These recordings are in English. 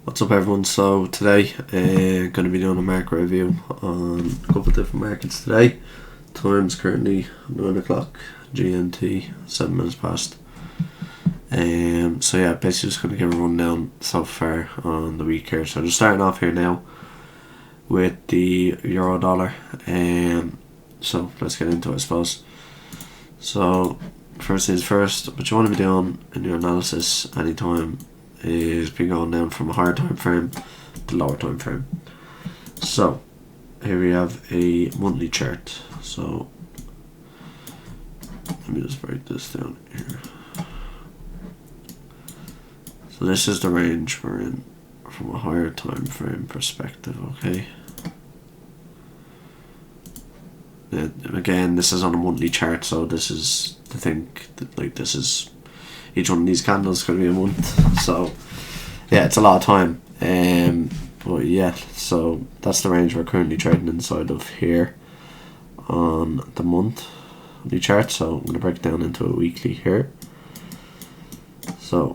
What's up everyone? So today going to be doing a market review on a couple of different markets today. Time's currently 9 o'clock GMT, 7 minutes past. So yeah, basically just going to give a rundown so far on the week here. So just starting off here now with the euro dollar. So let's get into it, I suppose. So first things first, what you want to be doing in your analysis anytime is be going down from a higher time frame to lower time frame. So here we have a monthly chart. So let me just break this down here. So this is the range we're in from a higher time frame perspective, okay? And again, this is on a monthly chart, so this is the thing that, like, this is each one of these candles could be a month, so yeah, it's a lot of time. But yeah, so that's the range we're currently trading inside of here on the monthly chart. So I'm going to break it down into a weekly here. So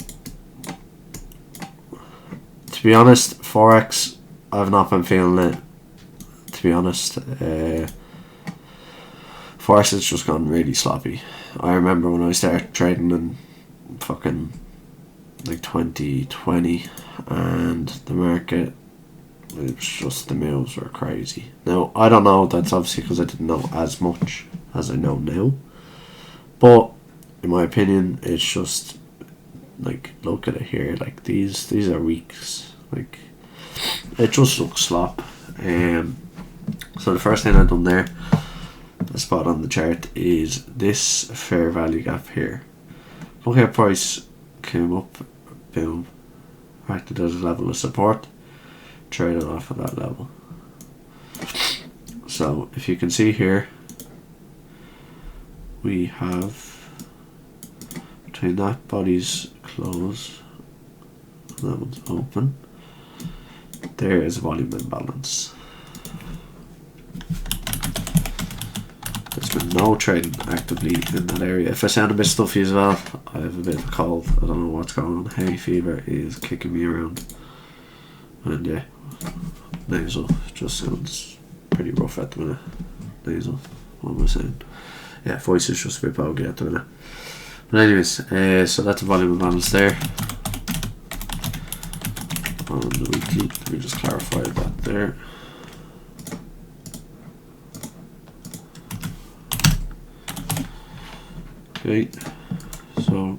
to be honest, Forex, I've not been feeling it, to be honest. Forex has just gone really sloppy. I remember when I started trading in fucking like 2020, and the market, it was just, the moves were crazy. Now I don't know, that's obviously because I didn't know as much as I know now, but in my opinion it's just like, look at it here, like these are weeks, like it just looks slop. So the first thing I've done there, the spot on the chart, is this fair value gap here. Look how price came up, boom, acted as a level of support, traded off of that level. So if you can see here, we have between that body's close and that one's open, there is a volume imbalance. There's been no trading actively in that area. If I sound a bit stuffy as well, I have a bit of a cold. I don't know what's going on. Hay fever is kicking me around. And yeah, nasal just sounds pretty rough at the minute. Nasal, what am I saying? Yeah, voice is just a bit boggy at the minute. But anyways, so that's a volume imbalance there. On the weekly, let me just clarify that there. Okay, so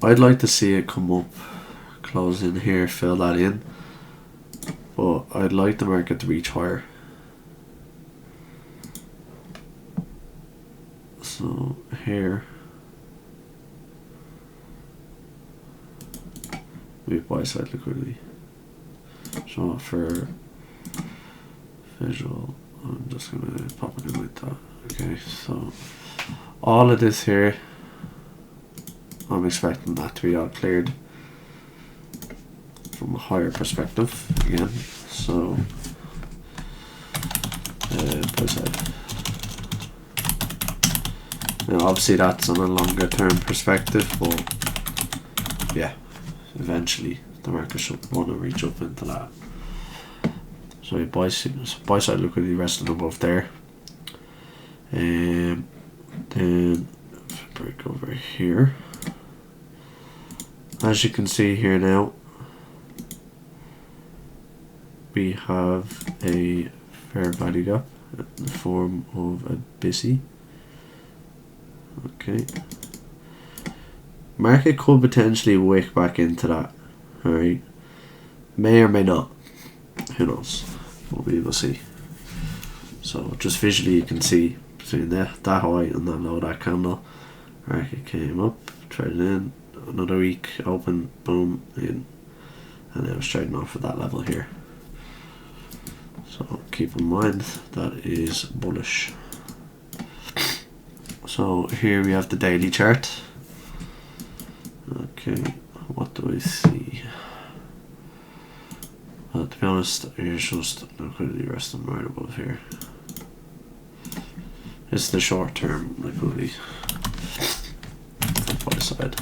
I'd like to see it come up, close in here, fill that in, but I'd like the market to reach higher. So here we have buy side liquidity. So for visual, I'm just gonna pop it in like that. Okay, so all of this here, I'm expecting that to be all cleared from a higher perspective again. So buy side. Now obviously that's on a longer term perspective, but yeah, eventually the market should want to reach up into that. So buy side liquidity resting above there. And then break over here. As you can see here now, we have a fair value gap in the form of a busy. Okay, market could potentially wick back into that. Alright, may or may not, who knows, but we will see. So just visually you can see between that high and that low, that candle, market came up, traded in, another week, open, boom, in, and it was trading off at that level here. So keep in mind that is bullish. So here we have the daily chart. Okay, what do I see? To be honest, here's just liquidity resting right above here. It's the short term liquidity buy side.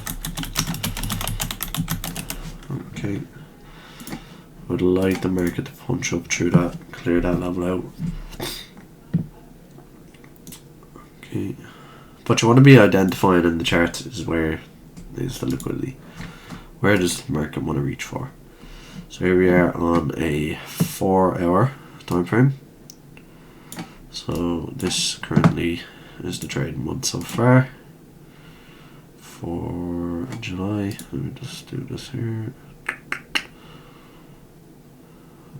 Okay. Would like the market to punch up through that, clear that level out. Okay. What you want to be identifying in the chart is where is the liquidity. Where does the market want to reach for? So here we are on a 4-hour time frame. So this currently is the trading month so far for July. Let me just do this here.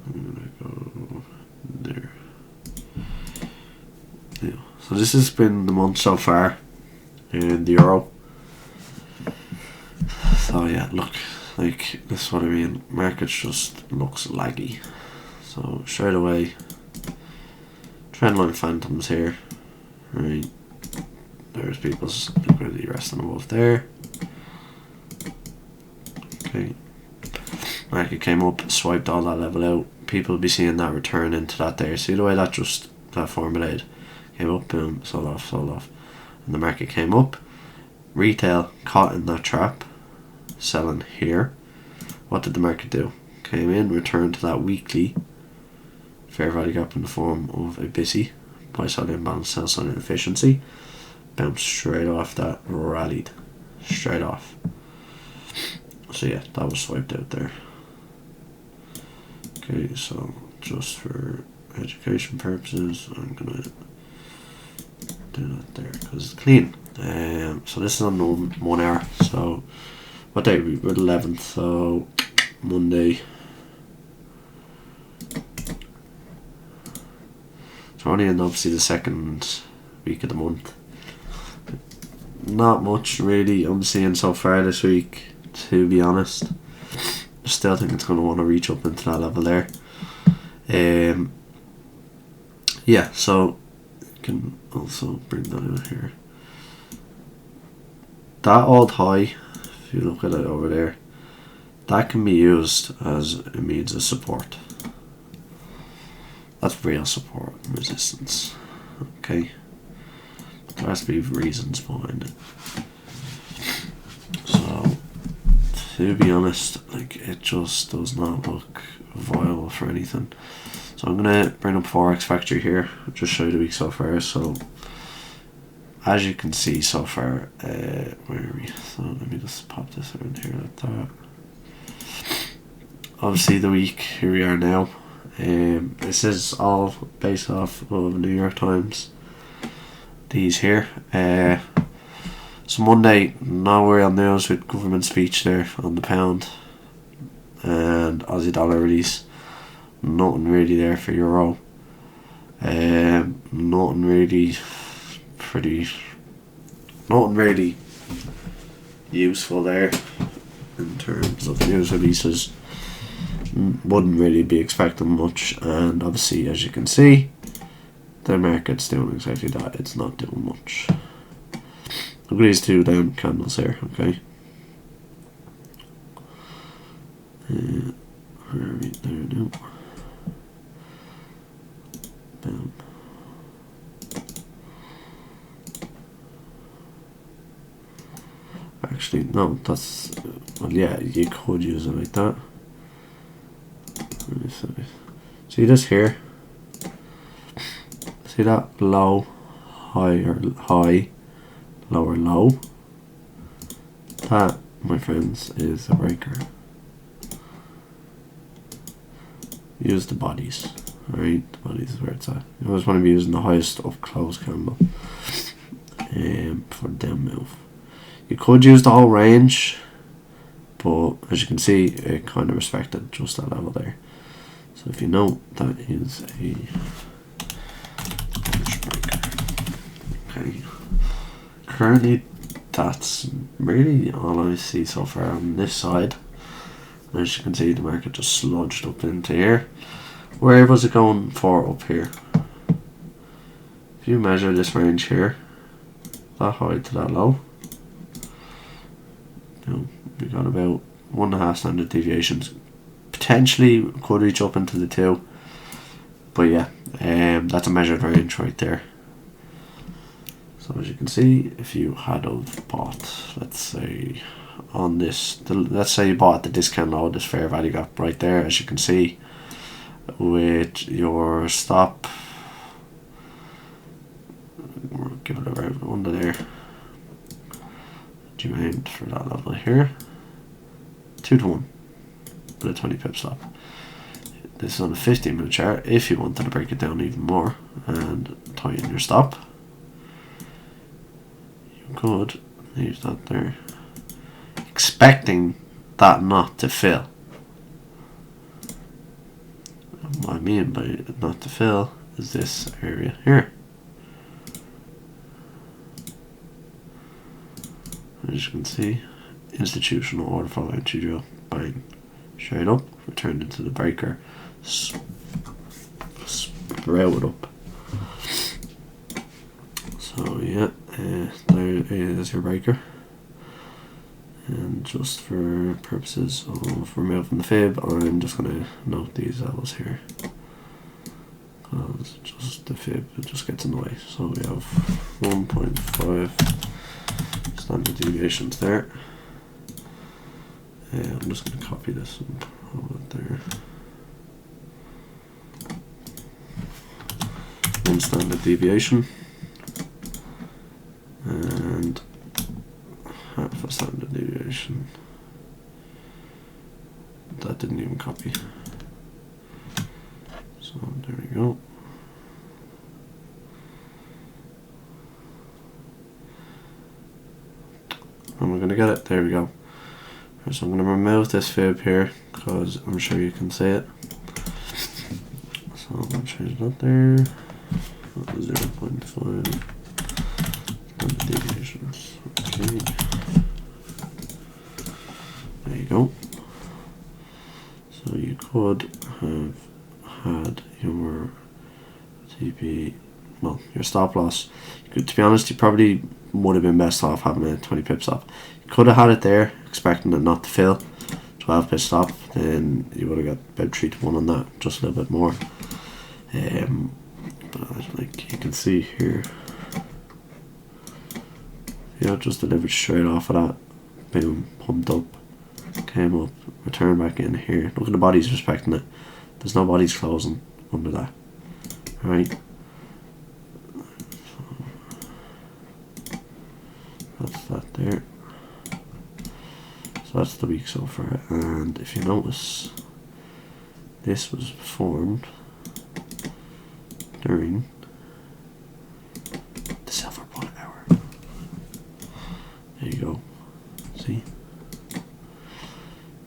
I'm gonna go there. Yeah. So this has been the month so far in the euro. So yeah, look, like this is what I mean. Market just looks laggy. So straight away, trendline phantoms here. Right, there's people's liquidity resting above there. Okay, market came up, swiped all that level out. People will be seeing that return into that there. See the way that formulated, came up, boom, sold off, and the market came up. Retail caught in that trap, selling here. What did the market do? Came in, returned to that weekly fair value gap in the form of a busy buy side imbalance, sell side inefficiency. Bounced straight off that, rallied straight off. So yeah, that was swiped out there. Okay, so just for education purposes, I'm gonna do that there because it's clean. So this is on 1 hour. So what day? We're the 11th. So Monday. So only in obviously the second week of the month. Not much really I'm seeing so far this week, to be honest. I still think it's going to want to reach up into that level there. Yeah, so you can also bring that in here. That old high, if you look at it over there, that can be used as a means of support. That's real support and resistance. Okay. There has to be reasons behind it. So, to be honest, like it just does not look viable for anything. So I'm gonna bring up Forex Factory here, just show you the week so far. So as you can see so far, where are we? So let me just pop this around here like that. Obviously the week, here we are now. This is all based off of New York Times. These here. So Monday, no real news with government speech there on the pound and Aussie dollar release. Nothing really there for euro. Nothing really useful there in terms of news releases. Wouldn't really be expecting much, and obviously as you can see the market's doing exactly that. It's not doing much. Look at these two down candles here. Okay, where are we there now? Boom. Actually no, that's well yeah, you could use it like that. See this here? See that low, higher high, lower low? That, my friends, is a breaker. Use the bodies. Alright, the bodies is where it's at. You always want to be using the highest up close candle for them move. You could use the whole range, but as you can see, it kind of respected just that level there. So if you know, that is a bullish breaker. Okay. Currently, that's really all I see so far on this side. As you can see, the market just sludged up into here. Where was it going for up here? If you measure this range here, that high to that low, we got about 1.5 standard deviations. Potentially could reach up into the 2, but yeah, that's a measured range right there. So as you can see, if you had of bought, let's say on this. Let's say you bought at the discount low, this fair value gap right there, as you can see, with your stop. We'll give it about under there. You aimed for that level here. 2 to 1 with a 20 pip stop. This is on a 15-minute chart. If you wanted to break it down even more and tighten your stop, you could leave that there, expecting that not to fill. And what I mean by not to fill is this area here. As you can see, institutional order follow entry drill, bang, straight up, returned into the breaker, sprouted up. So yeah, there is your breaker. And just for purposes of removing the fib, I'm just going to note these levels here, because just the fib, it just gets in the way. So we have 1.5 standard deviations there. I'm just going to copy this and put it there. 1 standard deviation and half a standard deviation. That didn't even copy. So there we go. And we're going to get it. There we go. So I'm going to remove this fib here because I'm sure you can see it. So I'm going to change that there. 0.5 standard deviations. Okay. There you go. So you could have had your TP, well, your stop loss. You could, to be honest, you probably would have been best off having a 20 pip stop. You could have had it there, expecting it not to fill, 12 pip stop, then you would have got about 3 to 1 on that, just a little bit more. But like you can see here, yeah, just delivered straight off of that, boom, pumped up, came up, returned back in here. Look at the bodies respecting it. There's no bodies closing under that. Right. That's that there. So that's the week so far. And if you notice, this was formed during the silver bullet hour. There you go. See?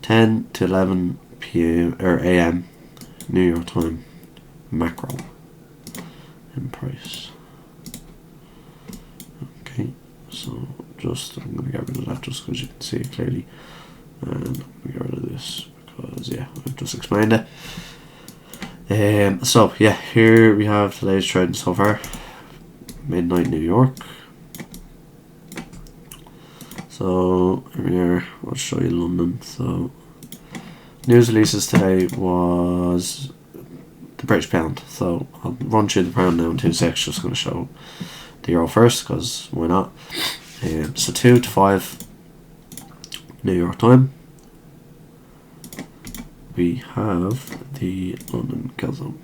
10 to 11 p.m. or a.m. New York time macro in price. Okay, so just I'm going to get rid of that just because you can see it clearly, and I'm going to get rid of this because yeah, I've just explained it. So yeah, here we have today's trading so far. Midnight New York. So here we are. I'll show you London. So news releases today was the British pound. So I'll run through the pound now in 2 seconds. Just going to show the euro first because why not? So 2 to 5 New York time. We have the London calzone.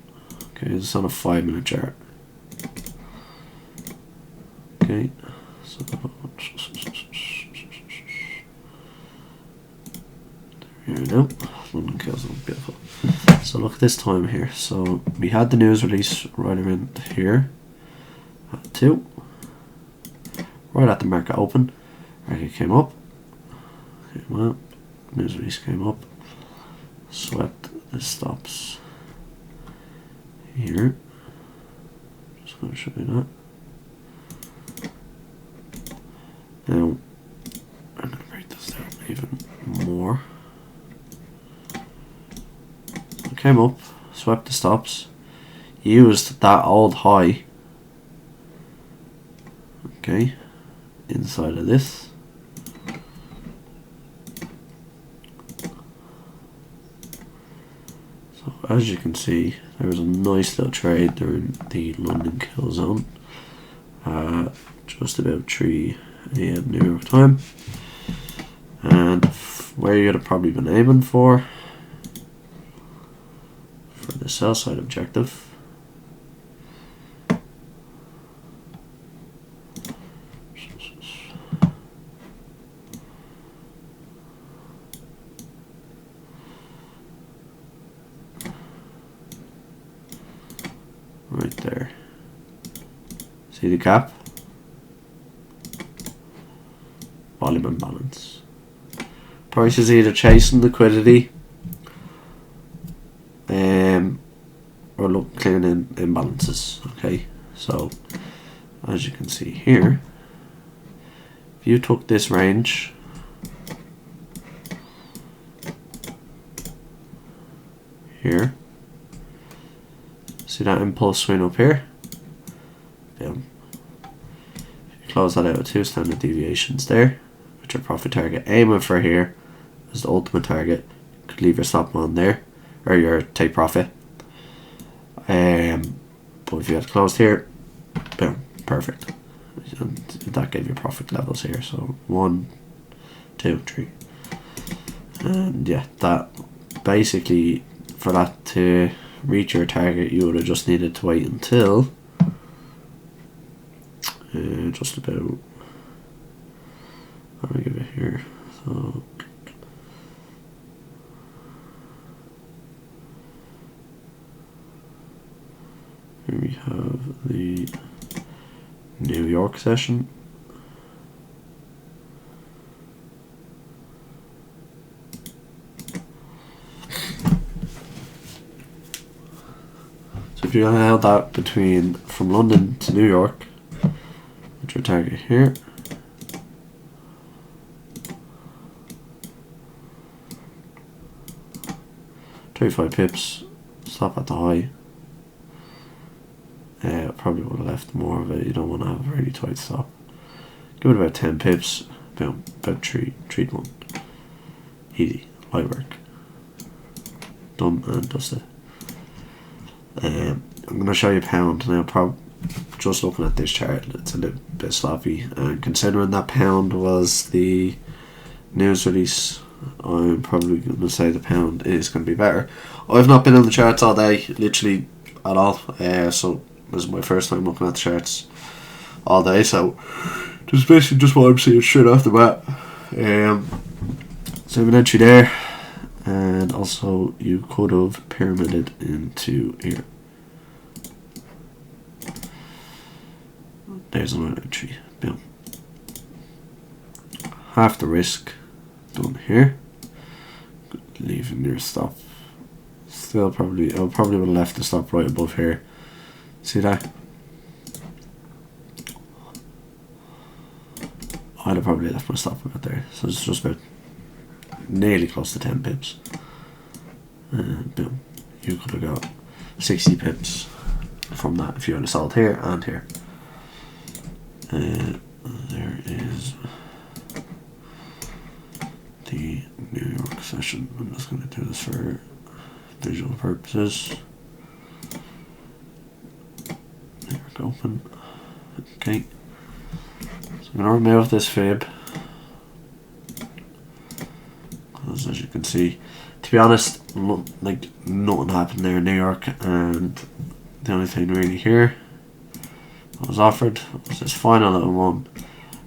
Okay, this is on a 5-minute chart. Okay, so there we go. London calzone, beautiful. So look at this time here. So we had the news release right around here at 2, right at the market open. Market came up, news release came up. Swept the stops here. Just going to show you that. Now, I'm going to break this down even more. It came up, swept the stops, used that old high, okay, inside of this. As you can see, there was a nice little trade during the London kill zone, just about 3 a.m. New York time, And where you'd have probably been aiming for the sell side objective. Right there. See the gap? Volume imbalance. Price is either chasing liquidity or clearing imbalances. Okay, so as you can see here, if you took this range here, see that impulse swing up here? Boom. If you close that out with 2 standard deviations there, with your profit target aiming for here as the ultimate target, you could leave your stop on there, or your take profit. But if you had closed here, boom, perfect. And that gave you profit levels here. So 1, 2, 3. And yeah, that basically, for that to reach your target, you would have just needed to wait until just about, let me give it here. So here we have the New York session. So if you held that between from London to New York, with your target here, $35 pips, stop at the high. Probably would have left more of it. You don't want to have a really tight stop. Give it about 10 pips. Boom. About 3 to 1. Easy. Light work. Done and dusted. I'm going to show you pound now. Just looking at this chart, it's a little bit sloppy. And considering that pound was the news release, I'm probably going to say the pound is going to be better. I've not been on the charts all day, literally at all. So this is my first time looking at the charts all day, so this is basically just what I'm seeing straight off the bat. So I have an entry there, and also you could have pyramided into here. There's another entry. Boom. Half the risk done here. Leaving your stop. Still probably, I probably would have left the stop right above here. See that? I'd have probably left my stop about there. So it's just about nearly close to 10 pips. And boom. You could have got 60 pips from that if you had sold here and here. There is the New York session. I'm just going to do this for visual purposes. There we go. Open. Okay. So I'm going to remove this fib. Because as you can see, to be honest, like nothing happened there in New York, and the only thing really here I was offered was this final little one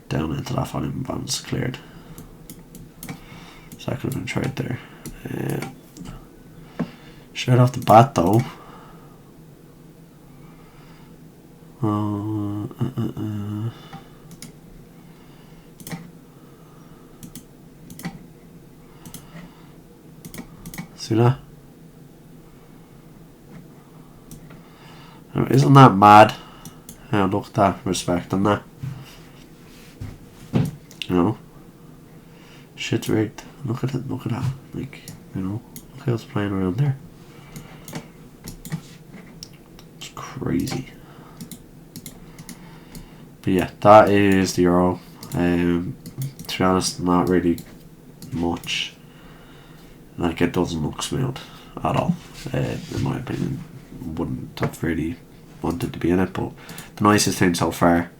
down into that volume balance cleared. So I could have been tried there. Straight off the bat though, see that? Isn't that mad? How look at that respect on that. You know? Shit's rigged. Look at it, look at that. Like, you know, look how it's playing around there. It's crazy. But yeah, that is the euro. To be honest, not really much. Like, it doesn't look smooth at all. In my opinion, wouldn't have really wanted to be in it, but the nicest thing so far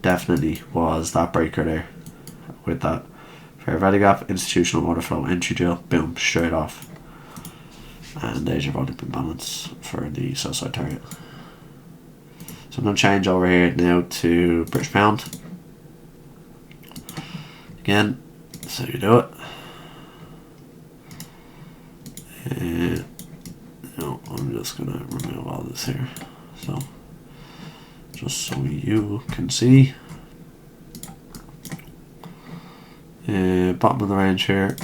definitely was that breaker there with that fair value gap, institutional order flow, entry drill, boom, straight off. And there's your volume imbalance for the sell side target. So I'm going to change over here now to British pound. Again, so you do it. No, I'm just going to remove all this here. So, just so you can see. Bottom of the range here.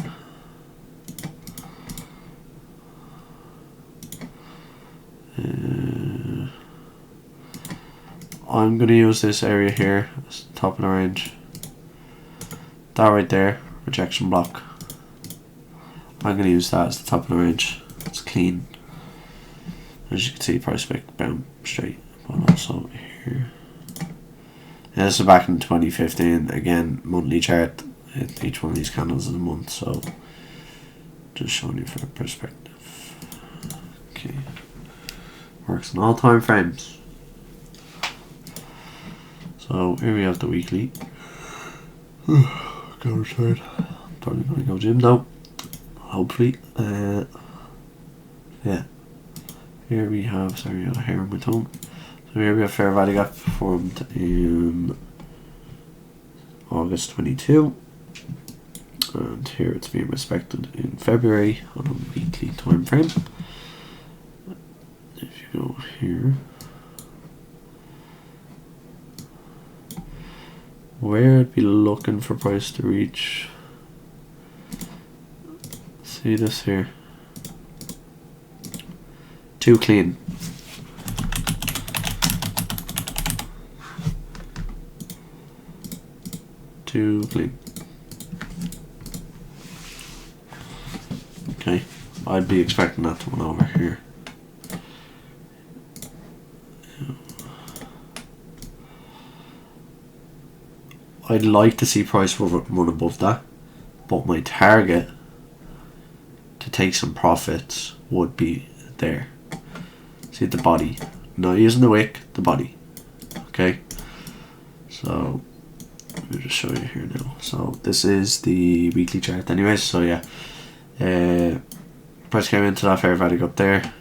I'm going to use this area here as the top of the range. That right there, rejection block. I'm going to use that as the top of the range. It's clean. As you can see, price break bound straight. But also here. Yeah, this is back in 2015. Again, monthly chart. Each one of these candles is a month, so just showing you for perspective. Okay. Works on all time frames. So here we have the weekly. Go tired. Probably gonna go gym now. Hopefully. Yeah. Here we have, sorry, I got a hair on my tongue. So here we have fair value gap formed in August 22. And here it's being respected in February on a weekly time frame. If you go here, where I'd be looking for price to reach, see this here, too clean. Too clean. Okay, I'd be expecting that one over here. I'd like to see price run above that, but my target to take some profits would be there. See the body, not using the wick, the body. Okay, so let me just show you here now. So this is the weekly chart anyways, so yeah. Price came into that fair value up there,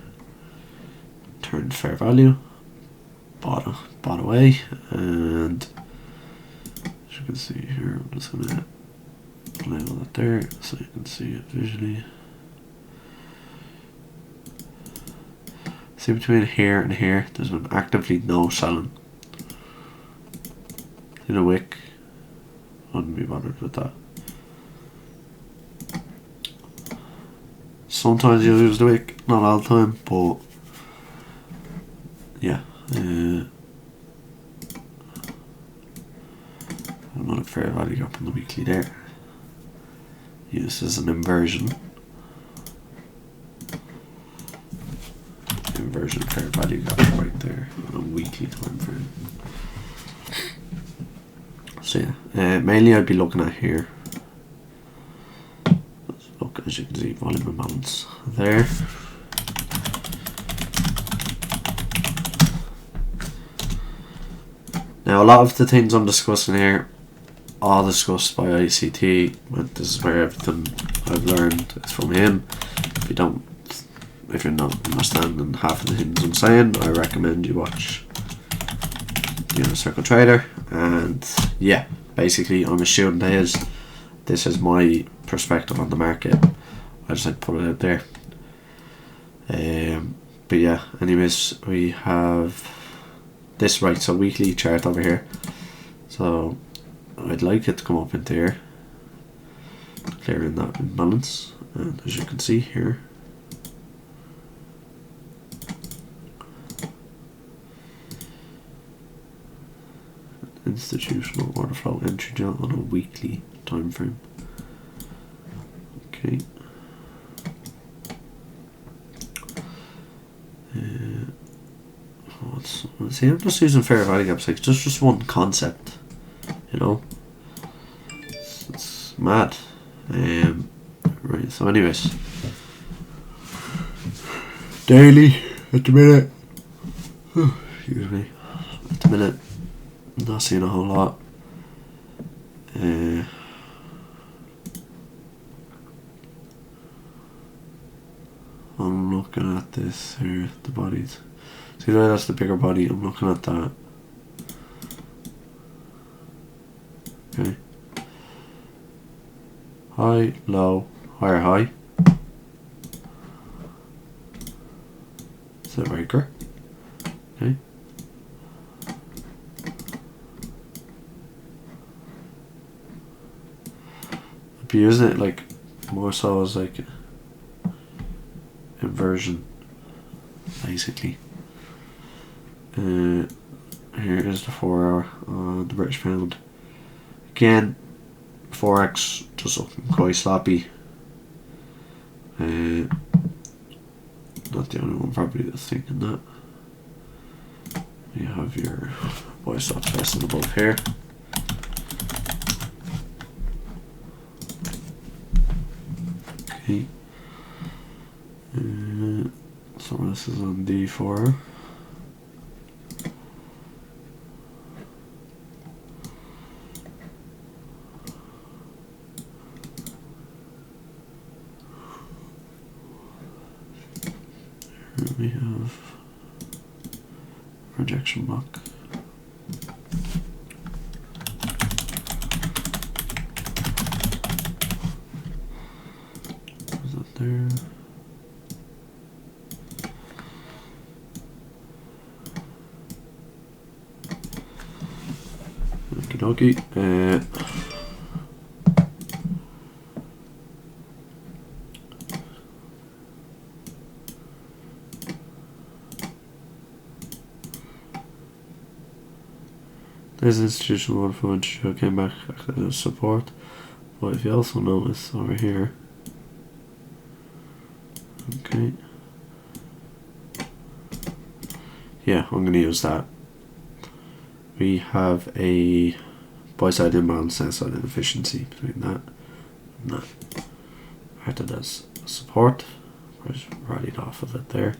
turned fair value, bought away, and as you can see here, I'm just going to label that there so you can see it visually. See between here and here, there's been actively no selling. In a wick, wouldn't be bothered with that. Sometimes you use the wick, not all the time, but yeah. Another fair value up on the weekly there. Use as an inversion. Inversion fair value gap right there on a weekly time frame. So yeah, mainly I'd be looking at here. Look, as you can see, volume imbalance there. Now a lot of the things I'm discussing here, all discussed by ICT. But this is where everything I've learned is from him. If you're not understanding half of the things I'm saying, I recommend you watch the Inner Circle Trader. And yeah, basically I'm a student of his. This is my perspective on the market. I just like to put it out there. But yeah, anyways, we have this right, so weekly chart over here. So I'd like it to come up into here, clearing that imbalance, and as you can see here, institutional order flow entry drill on a weekly time frame. Okay. See, I'm just using fair value gaps, like just one concept, you know. It's mad. Right. So, anyways, daily at the minute. Excuse me. At the minute, not seeing a whole lot. I'm looking at this here, the bodies. See there, that's the bigger body. I'm looking at that. Okay. High, low, higher high. It's a breaker. Okay. I'd be using it like more so as like inversion, basically. Here is the 4 hour on the British pound. Again, Forex just looking quite sloppy. Not the only one probably that's thinking that. You have your buy stops pressing above here. Okay. So this is on D4. Here we have rejection block. Is that there? Okie dokie. This institutional order for which came back as support, but if you also notice over here, okay, yeah, I'm going to use that. We have a buy side imbalance, sell side inefficiency between that and that. Acted as support, price rallied off of it there,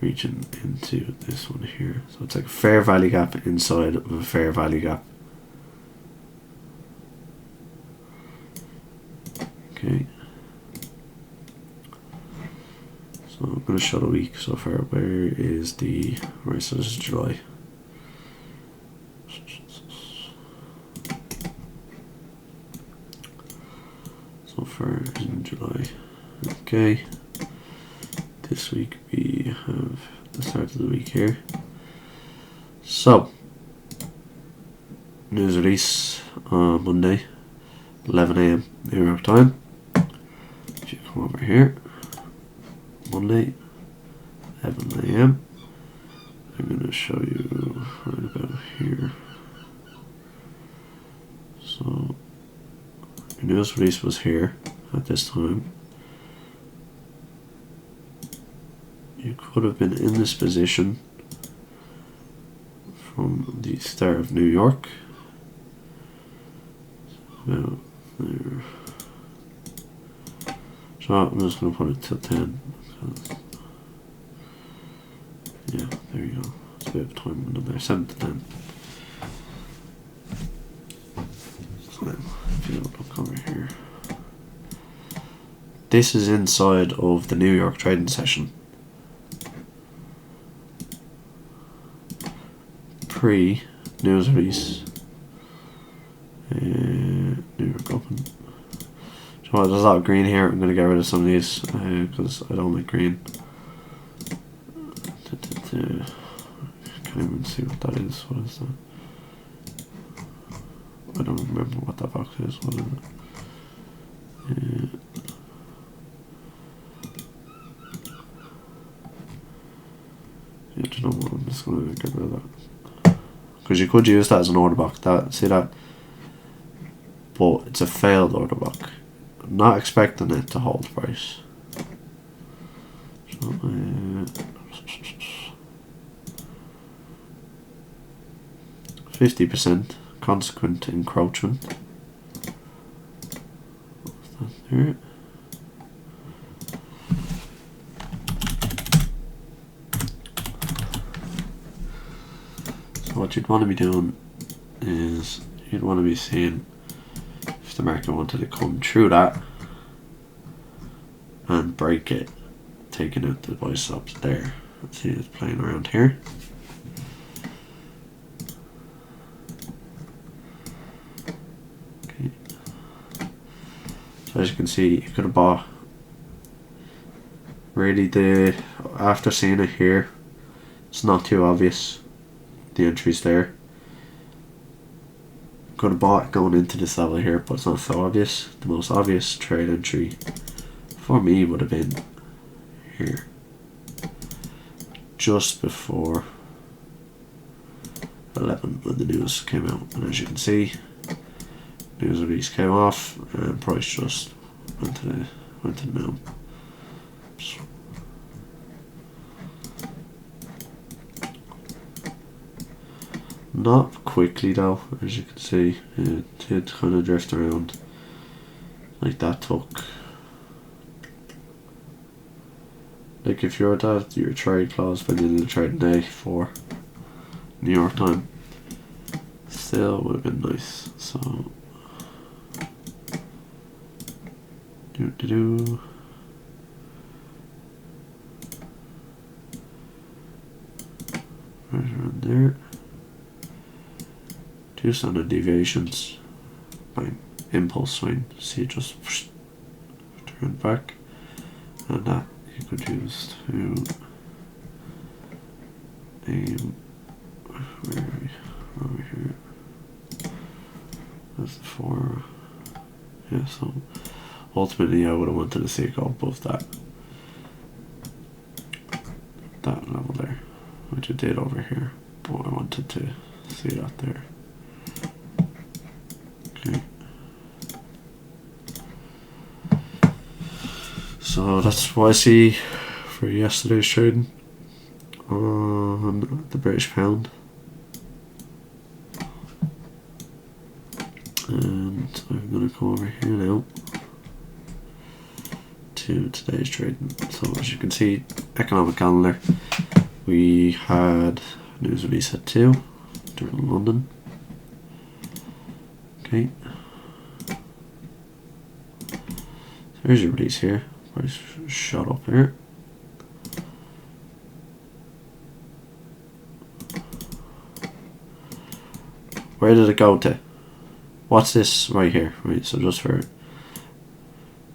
reaching into this one here. So it's like a fair value gap inside of a fair value gap. Okay. So I'm going to show the week so far. Where is the, right, so this is July. So far in July. Okay. This week we have the start of the week here. So, news release on Monday, 11 AM New York time. If you come over here, Monday, 11 AM, I'm going to show you right about here. So, your news release was here at this time. You could have been in this position from the start of New York. About there. So I'm just going to put it to 10. Yeah, there you go. It's a bit of time window there. 7 to 10. So if you look over here, this is inside of the New York trading session. Pre-news release. New York Open. So there's a lot of green here. I'm going to get rid of some of these because I don't like green. Can't even see what that is. What is that? I don't remember what that box is. What is it? Yeah, do you know what? I'm just going to get rid of that. Because you could use that as an order block. See that? But it's a failed order block. I'm not expecting it to hold price. So, 50% consequent encroachment. What's that there? So what you'd want to be doing is you'd want to be seeing the market wanted to come through that and break it taking out the buy stops there. Let's see, it's playing around here. Okay. So as you can see, you could have bought. Really, after seeing it here, it's not too obvious. The entries there. Could have bought going into this level here, but it's not so obvious. The most obvious trade entry for me would have been here, just before 11 when the news came out. And as you can see, news release came off and price just went to the moon. Not quickly though, as you can see, it did kind of drift around. Like that took, like if you're at your trade close by the end of the trading day for New York time, still would have been nice. So right around there. 2 standard deviations by impulse swing. See it just turn back, and that you could use to aim. Where are we? Over here. That's the 4. Yeah, so ultimately I would have wanted to see it go above that level there, which it did over here, but I wanted to see that there. Okay. So that's what I see for yesterday's trading on the British pound. And I'm going to come over here now to today's trading. So as you can see, economic calendar, we had news release at 2 during London. Okay. So here's your release here. Price shot up here. Where did it go to? What's this right here? Right, so just for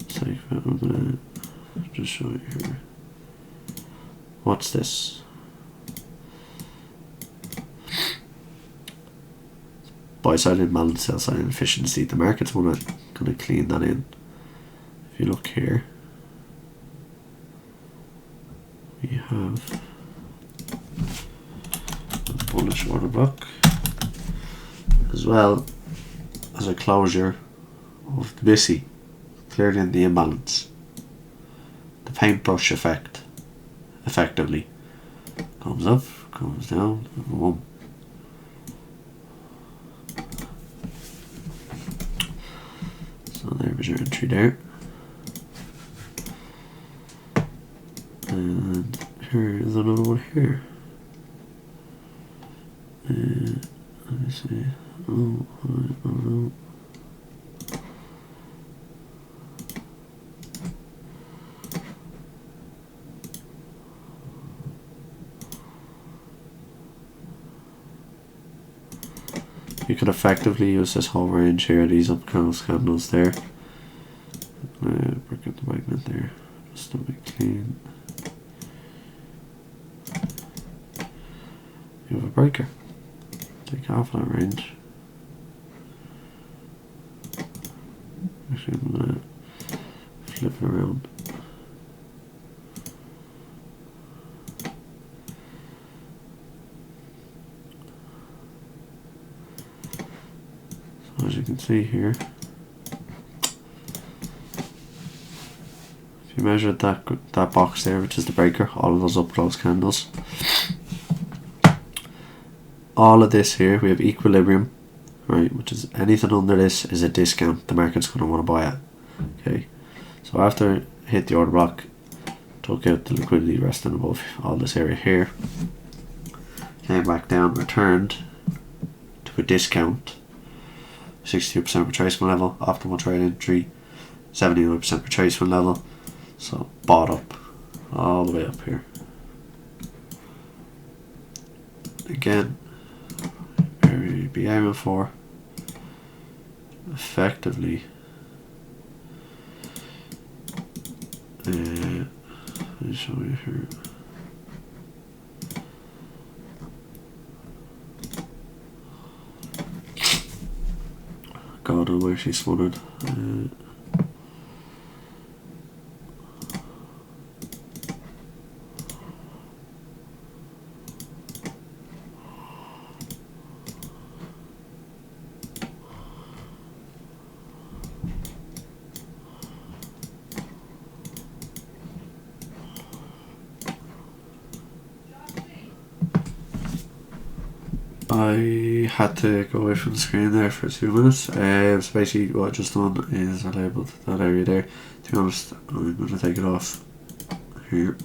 sake, I'm gonna just show you here. What's this? Buy side imbalance, sell side inefficiency. The market's gonna clean that in. If you look here, we have a bullish order block, as well as a closure of the BISI, clearly in the imbalance. The paintbrush effect, effectively, comes up, comes down, boom. So there was your entry there. And here is another one here. Let me see. Oh, no. You could effectively use this whole range here, these up candles there. Break out the magnet there, just to make clean. You have a breaker. Take half that range. Actually, I'm gonna flip it around. So as you can see here, if you measure that box there, which is the breaker, all of those up close candles. All of this here, we have equilibrium, right, which is anything under this is a discount the market's going to want to buy at. Okay, so after it hit the order block, took out the liquidity resting above all this area here, came back down, returned to a discount, 62% retracement level, optimal trade entry, 79% retracement level, so bought up all the way up here. Again, where we'd be aiming for effectively let me show you here. God, I'm actually smothered. I had to go away from the screen there for 2 minutes. So basically what I just done is I labelled that area there. To be honest, I'm going to take it off here.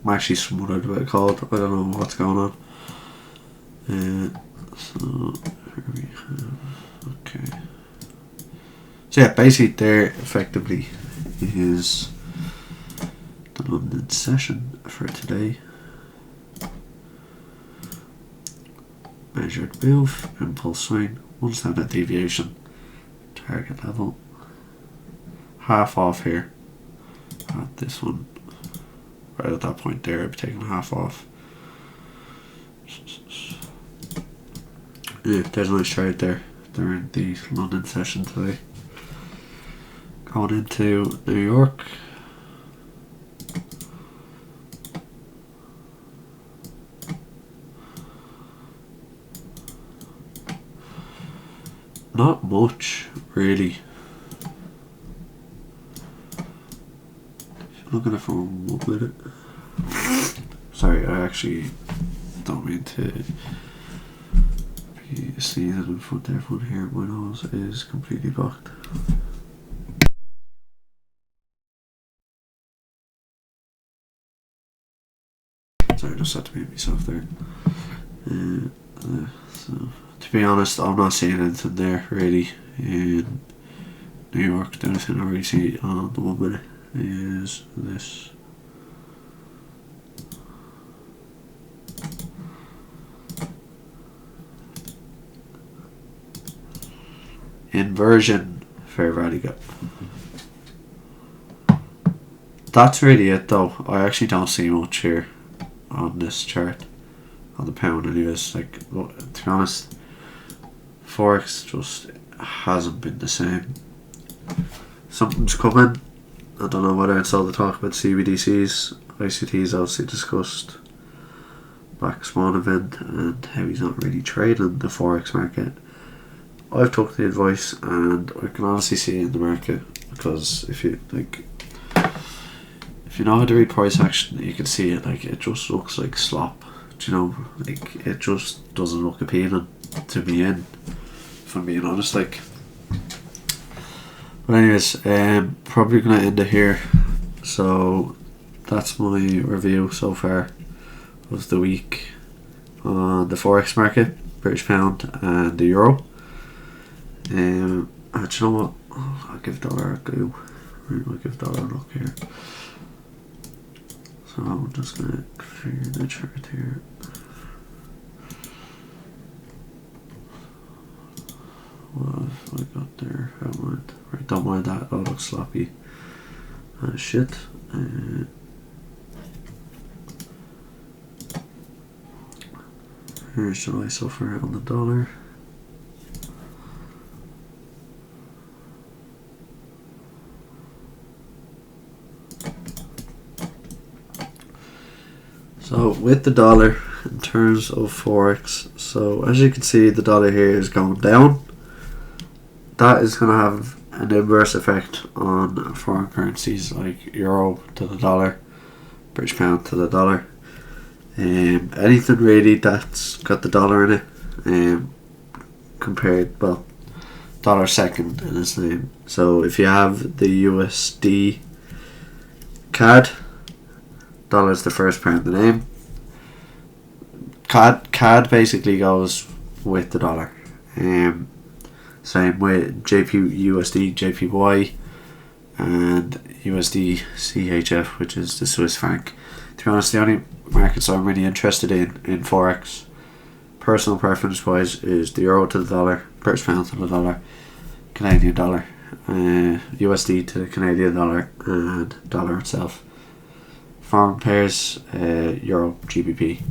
I'm actually smothered with a cold. I don't know what's going on. So here we have. Okay. So yeah, basically there effectively is the London session for today. Measured move, impulse swing, 1 standard deviation, target level. Half off here at this one. Right at that point there, I'd be taking half off. Yeah, there's a nice trade there during the London session today. Going into New York. Not much, really. Look at it for 1 minute. Sorry, I actually don't mean to be sneezing in front of everyone here. My nose is completely blocked. Sorry, I just had to mute myself there. So, to be honest, I'm not seeing anything there really in New York. The only thing I really see on the 1 minute is this. Inversion fair value gap. That's really it though. I actually don't see much here on this chart, on the pound anyways. Like, to be honest, Forex just hasn't been the same. Something's coming. I don't know whether it's all the talk about CBDCs. ICT's obviously discussed Black Swan event and how he's not really trading the Forex market. I've took the advice and I can honestly see it in the market, because if you know how to read price action, you can see it. Like, it just looks like slop. Do you know? Like, it just doesn't look appealing to be in, if I'm being honest. Like, but anyways, probably gonna end it here. So that's my review so far of the week on the Forex market, British pound and the euro. Do you know what? I'll give dollar a go. I'll give dollar a look here. So I'm just gonna configure the chart here. What have I got there? Right, don't mind that. That looks sloppy as shit. Here's July so far on the dollar. So with the dollar, in terms of Forex, so as you can see, the dollar here is going down. That is going to have an inverse effect on foreign currencies like euro to the dollar, British pound to the dollar. Anything really that's got the dollar in it compared, well, dollar second in its name. So if you have the USD CAD, dollar is the first part of the name. CAD basically goes with the dollar. Same with USD JPY and USD CHF, which is the Swiss franc. To be honest, the only markets I'm really interested in Forex, personal preference wise, is the euro to the dollar, British pound to the dollar, Canadian dollar, USD to the Canadian dollar, and dollar itself. Foreign pairs, euro, GBP.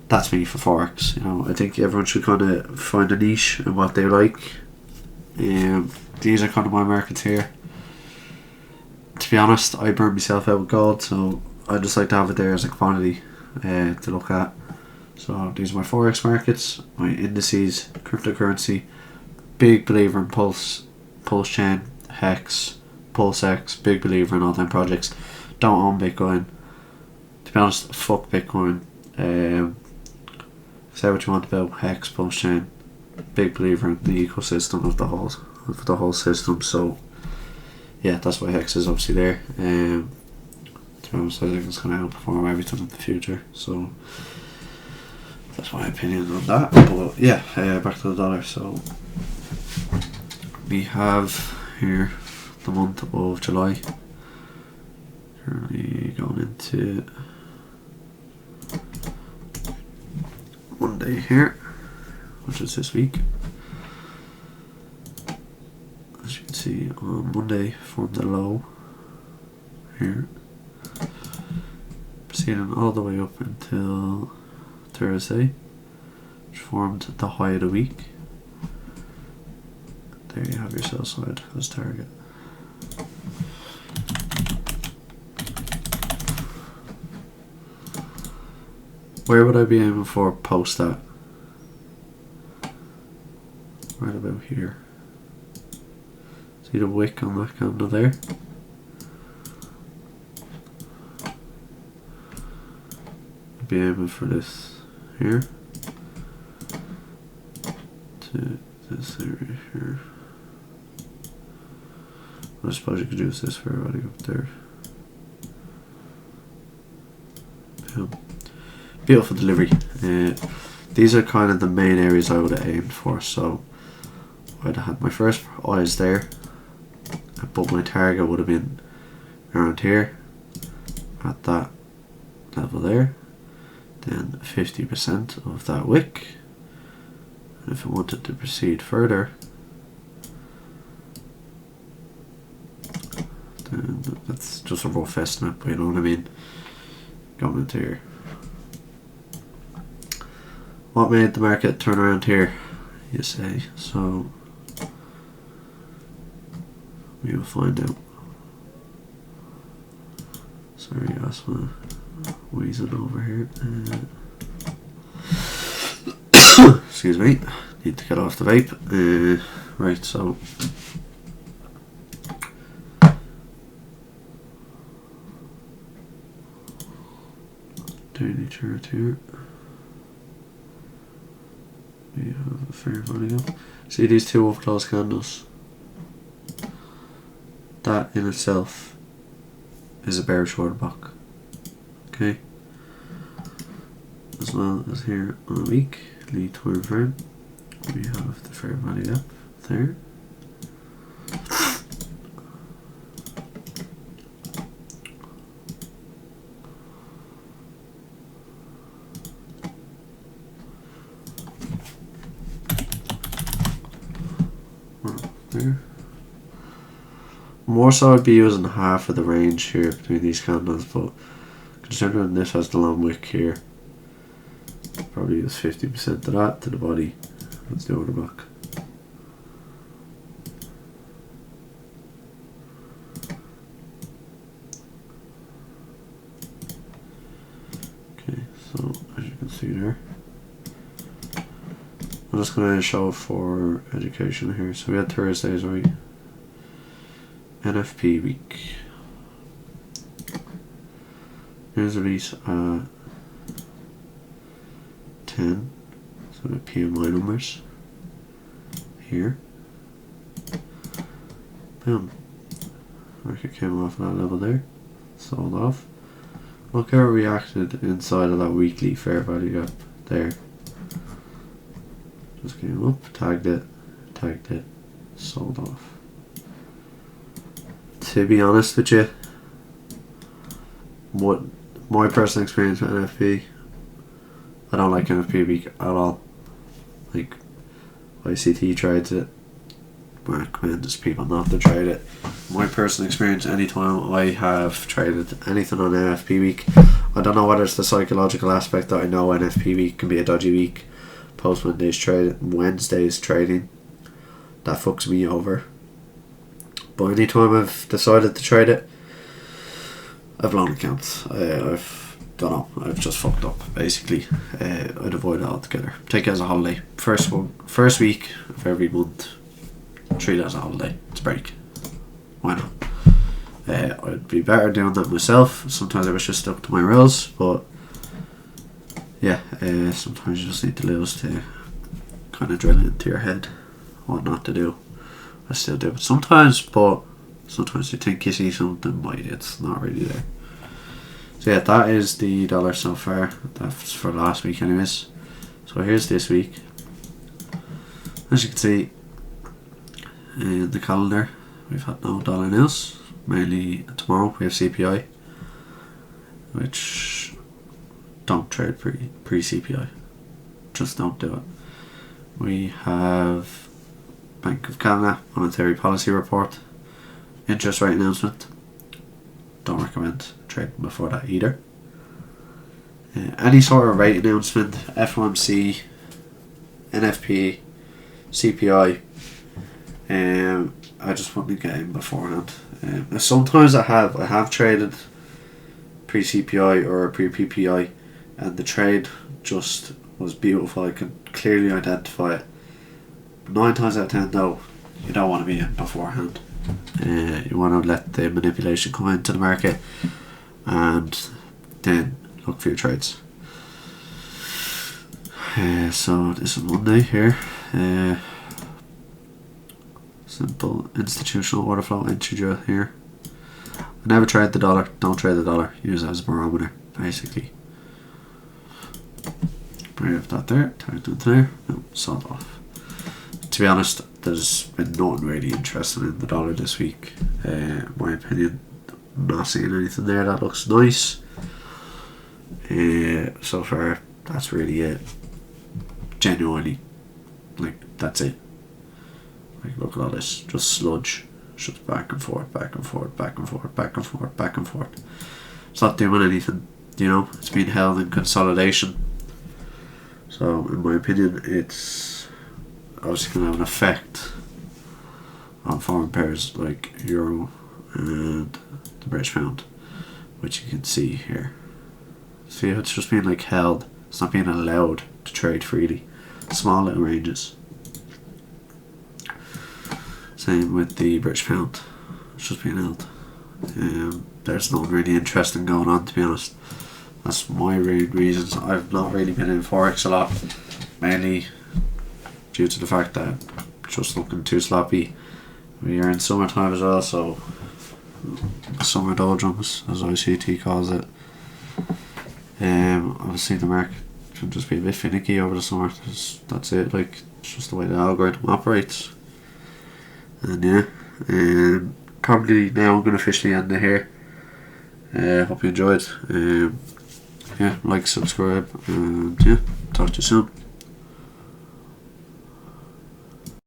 That's me for Forex. You know, I think everyone should kind of find a niche in what they like. These are kind of my markets here. To be honest, I burn myself out with gold, so I just like to have it there as a commodity to look at. So these are my Forex markets, my indices, cryptocurrency. Big believer in Pulse Chain, Hex, PulseX. Big believer in all them projects. Don't own Bitcoin. To be honest, fuck Bitcoin. Say what you want about Hex, Pulse Chain. Big believer in the ecosystem of the whole system. So yeah, that's why Hex is obviously there. To be honest, I think it's going to outperform everything in the future. So that's my opinion on that. But yeah, back to the dollar. So we have here the month of July. Currently going into Monday here, which is this week. As you can see, on Monday formed a low here, proceeding all the way up until Thursday, which formed the high of the week. There you have your sell side as target. Where would I be aiming for post that? Right about here. See the wick on that candle there? I'd be aiming for this here to this area here. I suppose you could use this for everybody up there. Boom. Beautiful delivery. These are kind of the main areas I would have aimed for. So I'd have had my first eyes there, but my target would have been around here at that level there, then 50% of that wick. And if I wanted to proceed further, then that's just a rough estimate, but you know what I mean, going into here. What made the market turn around here, you say? So we will find out. Sorry guys, I'm wheezing over here. Excuse me, need to get off the vape. Right, so daily chart here. We have a fair value up. See these two off close candles? That in itself is a bearish order block. Okay. As well as here on a weekly time frame, we have the fair value up there. There. More so I'd be using half of the range here between these candles, but considering this has the long wick here, probably use 50% of that to the body. Let's do order block. Okay, so as you can see there, I'm just going to show for education here. So we had Thursdays, right? NFP week. Here's a release at 10. So the PMI numbers here. Boom. Market came off that level there, sold off. Look how it reacted inside of that weekly fair value gap there. Just came up, tagged it, sold off. To be honest with you, what my personal experience with NFP, I don't like NFP week at all. Like, ICT trades it. I recommend just people not to trade it. My personal experience, anytime I have traded anything on NFP week, I don't know whether it's the psychological aspect that I know NFP week can be a dodgy week, post Wednesday's trading, that fucks me over. But anytime I've decided to trade it, I've blown accounts. I've just fucked up basically. I'd avoid it altogether. Take it as a holiday. First week of every month, treat it as a holiday. It's a break. Why not? I'd be better doing that myself. Sometimes I wish I stuck to my rules, but yeah, sometimes you just need to lose to kind of drill into your head what not to do. I still do it sometimes, but sometimes you think you see something, but it's not really there. So yeah, that is the dollar so far. That's for last week anyways. So here's this week. As you can see in the calendar, we've had no dollar news. Mainly tomorrow we have CPI, which don't trade pre-CPI. Just don't do it. We have Bank of Canada monetary policy report, interest rate announcement. Don't recommend trading before that either. Any sort of rate announcement, FOMC, NFP, CPI, I just wouldn't get in beforehand. Sometimes I have traded pre-CPI or pre-PPI, and the trade just was beautiful. I could clearly identify it. 9 times out of 10 though, you don't want to be in beforehand. You want to let the manipulation come into the market and then look for your trades. So this is Monday here. Simple institutional order flow entry drill here. I never trade the dollar. Don't trade the dollar. Use it as a barometer, basically. Bring up that there. Tagged it there. No, sold off. To be honest, there's been nothing really interesting in the dollar this week. In my opinion, I'm not seeing anything there that looks nice. So far, that's really it. Genuinely, like, that's it. Like, look at all this, just sludge. It's just back and forth, back and forth, back and forth, back and forth, back and forth. It's not doing anything, you know. It's being held in consolidation. So, in my opinion, it's obviously going to have an effect on foreign pairs like Euro and the British Pound, which you can see here. See how it's just being like held. It's not being allowed to trade freely. Small little ranges. Same with the British Pound. It's just being held. There's not really interesting going on, to be honest. That's my reasons. I've not really been in Forex a lot, mainly due to the fact that it's just looking too sloppy. We are in summertime as well, so summer doldrums, as ICT calls it. Obviously the market can just be a bit finicky over the summer. That's it. Like, it's just the way the algorithm operates. And yeah, probably now I'm going to officially end it here. Hope you enjoyed. Yeah, like, subscribe, and yeah, talk to you soon.